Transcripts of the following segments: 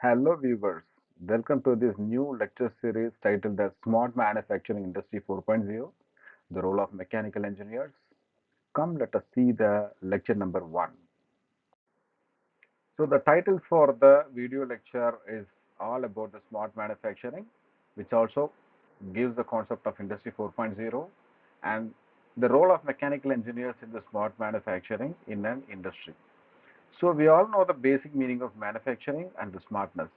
Hello viewers, welcome to this new lecture series titled as Smart Manufacturing Industry 4.0, the role of mechanical engineers. Come let us see the lecture number 1. So the title for the video lecture is all about the smart manufacturing, which also gives the concept of Industry 4.0 and the role of mechanical engineers in the smart manufacturing in an industry. So we all know the basic meaning of manufacturing and the smartness.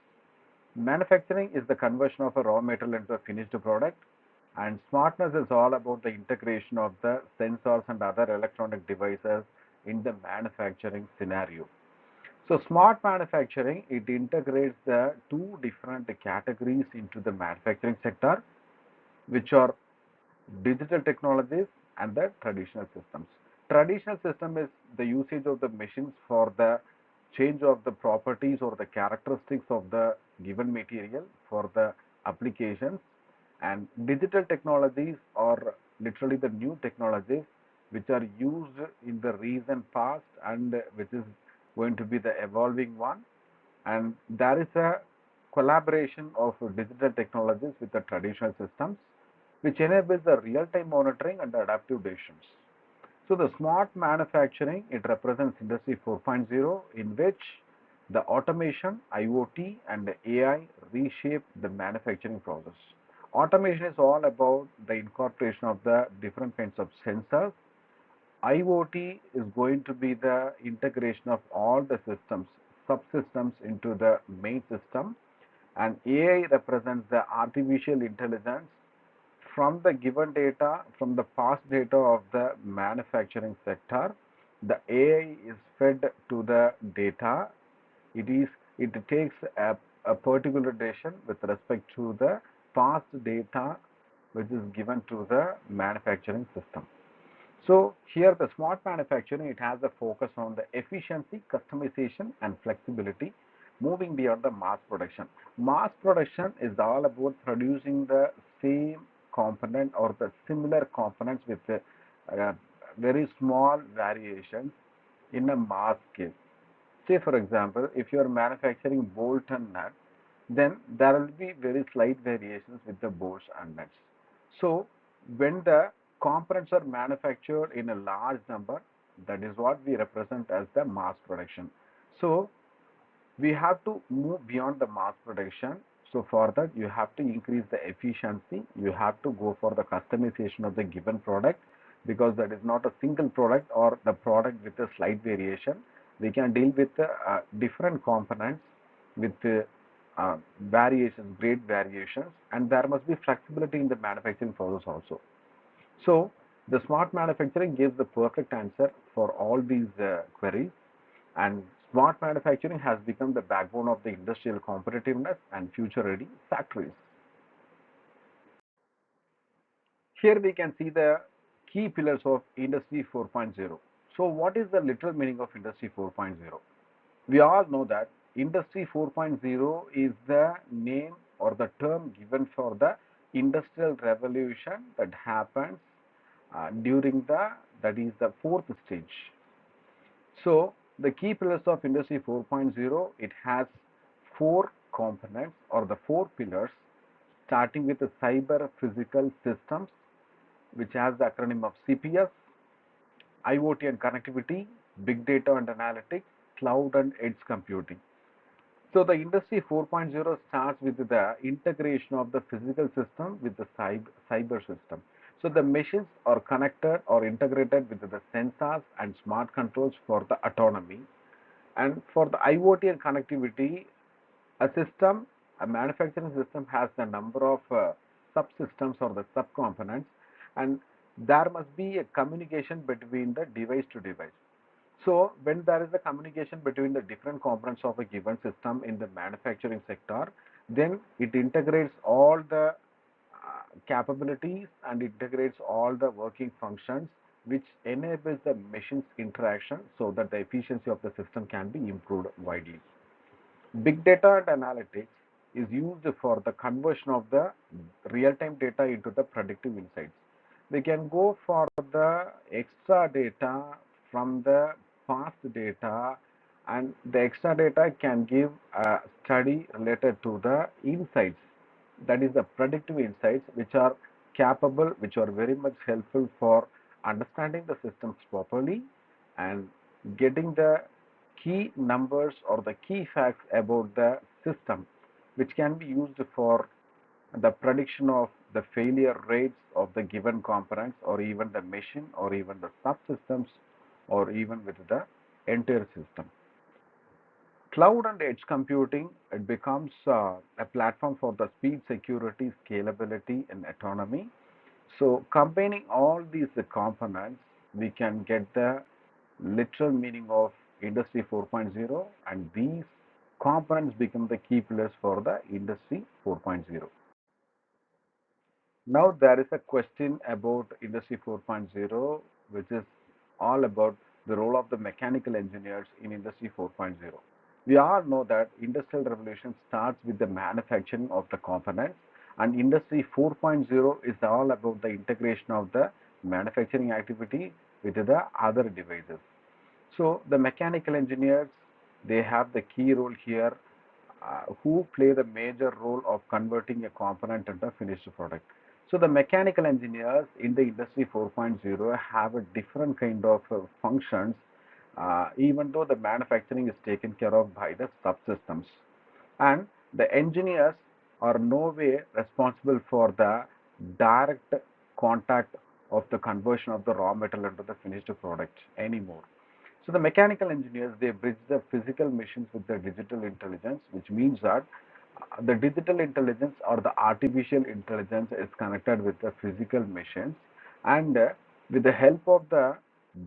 Manufacturing is the conversion of a raw material into a finished product, and smartness is all about the integration of the sensors and other electronic devices in the manufacturing scenario. So smart manufacturing, it integrates the two different categories into the manufacturing sector, which are digital technologies and the traditional systems. Traditional system is the usage of the machines for the change of the properties or the characteristics of the given material for the applications, and digital technologies are literally the new technologies which are used in the recent past and which is going to be the evolving one, and there is a collaboration of digital technologies with the traditional systems which enables the real-time monitoring and adaptive decisions. So the smart manufacturing, it represents Industry 4.0 in which the automation, IoT and AI reshape the manufacturing process. Automation is all about the incorporation of the different kinds of sensors. IoT is going to be the integration of all the systems, subsystems into the main system, and AI represents the artificial intelligence from the given data, from the past data of the manufacturing sector. The AI is fed to the data. It takes a particular decision with respect to the past data which is given to the manufacturing system. So here the smart manufacturing, it has a focus on the efficiency, customization and flexibility, moving beyond the mass production. Mass production is all about producing the same component or the similar components with very small variations in a mass scale. Say for example, if you are manufacturing bolt and nut, then there will be very slight variations with the bolts and nuts. So when the components are manufactured in a large number, that is what we represent as the mass production. So we have to move beyond the mass production. So for that, you have to increase the efficiency. You have to go for the customization of the given product, because that is not a single product or the product with a slight variation. We can deal with different components with variations, great variations, and there must be flexibility in the manufacturing process also. So the smart manufacturing gives the perfect answer for all these queries, and smart manufacturing has become the backbone of the industrial competitiveness and future-ready factories. Here we can see the key pillars of Industry 4.0. So what is the literal meaning of Industry 4.0? We all know that Industry 4.0 is the name or the term given for the industrial revolution that happens during that is the fourth stage. So the key pillars of Industry 4.0, it has four components or the four pillars, starting with the cyber physical systems, which has the acronym of CPS, IoT and connectivity, big data and analytics, cloud and edge computing. So the Industry 4.0 starts with the integration of the physical system with the cyber system. So the machines are connected or integrated with the sensors and smart controls for the autonomy. And for the IoT and connectivity, a system, a manufacturing system has the number of subsystems or the subcomponents, and there must be a communication between the device to device. So when there is a communication between the different components of a given system in the manufacturing sector, then it integrates all the capabilities and integrates all the working functions which enables the machine's interaction so that the efficiency of the system can be improved widely. Big data and analytics is used for the conversion of the real-time data into the predictive insights. We can go for the extra data from the past data, and the extra data can give study related to the insights, that is the predictive insights, which are capable, which are very much helpful for understanding the systems properly and getting the key numbers or the key facts about the system, which can be used for the prediction of the failure rates of the given components or even the machine or even the subsystems or even with the entire system. Cloud and edge computing, it becomes a platform for the speed, security, scalability, and autonomy. So combining all these components, we can get the literal meaning of Industry 4.0, and these components become the key pillars for the Industry 4.0. Now there is a question about Industry 4.0, which is all about the role of the mechanical engineers in Industry 4.0. We all know that industrial revolution starts with the manufacturing of the components, and Industry 4.0 is all about the integration of the manufacturing activity with the other devices. So the mechanical engineers, they have the key role here, who play the major role of converting a component into a finished product. So the mechanical engineers in the Industry 4.0 have a different kind of functions, even though the manufacturing is taken care of by the subsystems. And the engineers are no way responsible for the direct contact of the conversion of the raw material into the finished product anymore. So the mechanical engineers, they bridge the physical machines with the digital intelligence, which means that the digital intelligence or the artificial intelligence is connected with the physical machines, and with the help of the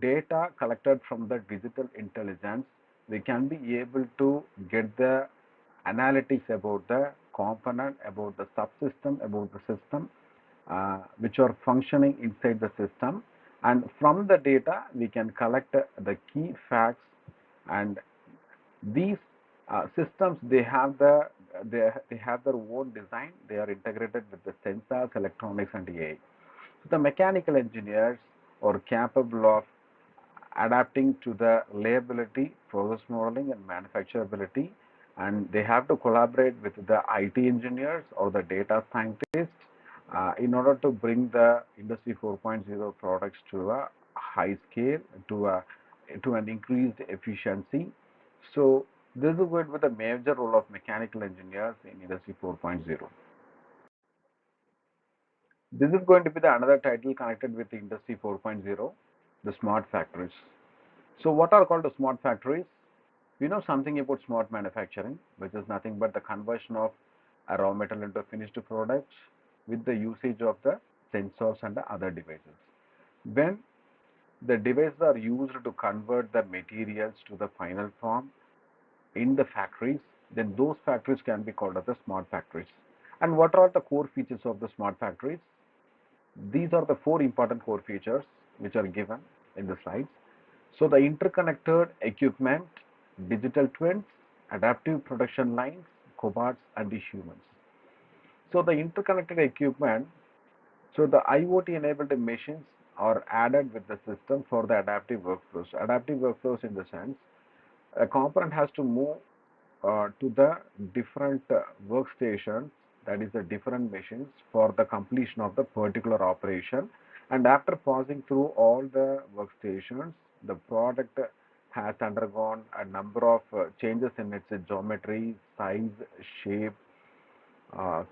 data collected from the digital intelligence, we can be able to get the analytics about the component, about the subsystem, about the system, which are functioning inside the system. And from the data, we can collect the key facts. And these systems, they have their own design. They are integrated with the sensors, electronics, and AI. So the mechanical engineers are capable of adapting to the reliability, process modeling, and manufacturability. And they have to collaborate with the IT engineers or the data scientists in order to bring the Industry 4.0 products to a high scale, to an increased efficiency. So this is going to be the major role of mechanical engineers in Industry 4.0. This is going to be the another title connected with the Industry 4.0, the smart factories. So what are called the smart factories? We know something about smart manufacturing, which is nothing but the conversion of a raw material into a finished product with the usage of the sensors and the other devices. When the devices are used to convert the materials to the final form in the factories, then those factories can be called as the smart factories. And what are the core features of the smart factories? These are the four important core features which are given in the slides. So the interconnected equipment, digital twins, adaptive production lines, cobots, and the humans. So the interconnected equipment, so the IoT enabled machines are added with the system for the adaptive workflows. Adaptive workflows in the sense, a component has to move to the different workstations, that is the different machines, for the completion of the particular operation. And after passing through all the workstations, the product has undergone a number of changes in its geometry, size, shape,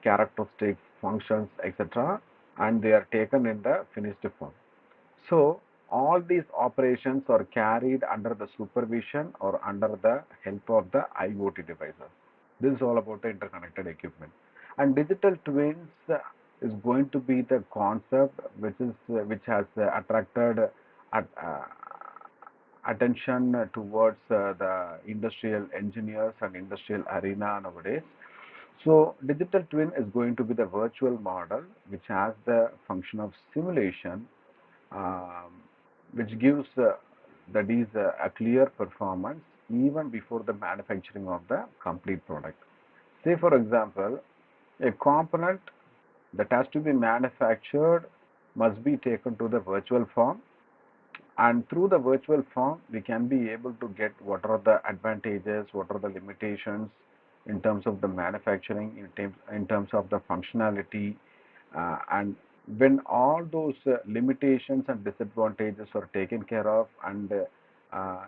characteristics, functions, etc., and they are taken in the finished form. So all these operations are carried under the supervision or under the help of the IoT devices. This is all about the interconnected equipment. And digital twins is going to be the concept which has attracted attention towards the industrial engineers and industrial arena nowadays. So digital twin is going to be the virtual model which has the function of simulation, um, which gives that is a clear performance even before the manufacturing of the complete product. Say for example, a component that has to be manufactured must be taken to the virtual form, and through the virtual form we can be able to get what are the advantages, what are the limitations, in terms of the manufacturing, in terms of the functionality, and when all those limitations and disadvantages are taken care of, and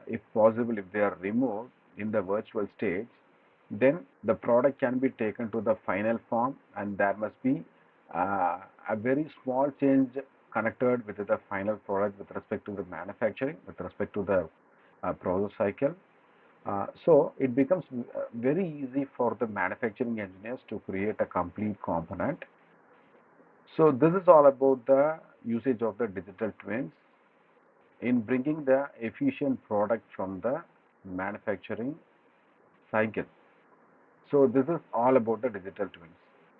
if possible, if they are removed in the virtual stage, then the product can be taken to the final form, and there must be a very small change connected with the final product with respect to the manufacturing, with respect to the process cycle. So it becomes very easy for the manufacturing engineers to create a complete component. So this is all about the usage of the digital twins in bringing the efficient product from the manufacturing cycle. So this is all about the digital twins.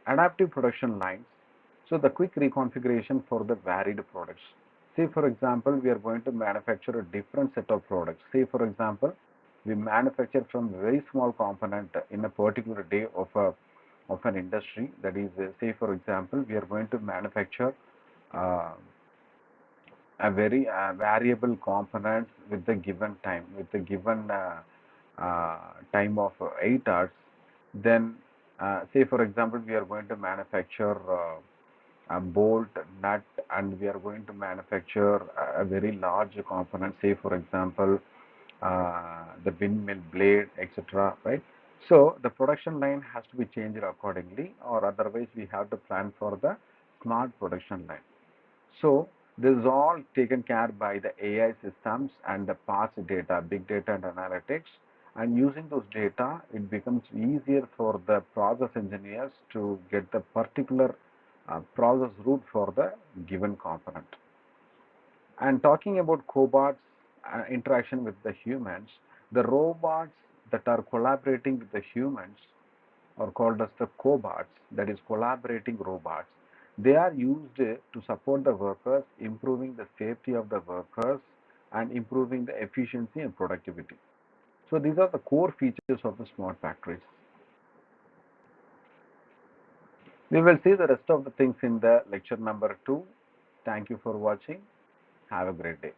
Adaptive production lines. So the quick reconfiguration for the varied products. Say for example, we are going to manufacture a different set of products. Say for example, we manufacture from very small component in a particular day of an industry. That is, say for example, we are going to manufacture uh, a very variable components with the given time, with the given time of 8 hours. Then say for example, we are going to manufacture a bolt, nut, and we are going to manufacture a very large component, say for example, the windmill blade, etc., right? So the production line has to be changed accordingly, or otherwise we have to plan for the smart production line. So this is all taken care by the AI systems and the past data, big data and analytics. And using those data, it becomes easier for the process engineers to get the particular process route for the given component. And talking about cobots interaction with the humans, the robots that are collaborating with the humans are called as the cobots, that is collaborating robots. They are used to support the workers, improving the safety of the workers and improving the efficiency and productivity. So these are the core features of the smart factories. We will see the rest of the things in the lecture number 2. Thank you for watching. Have a great day.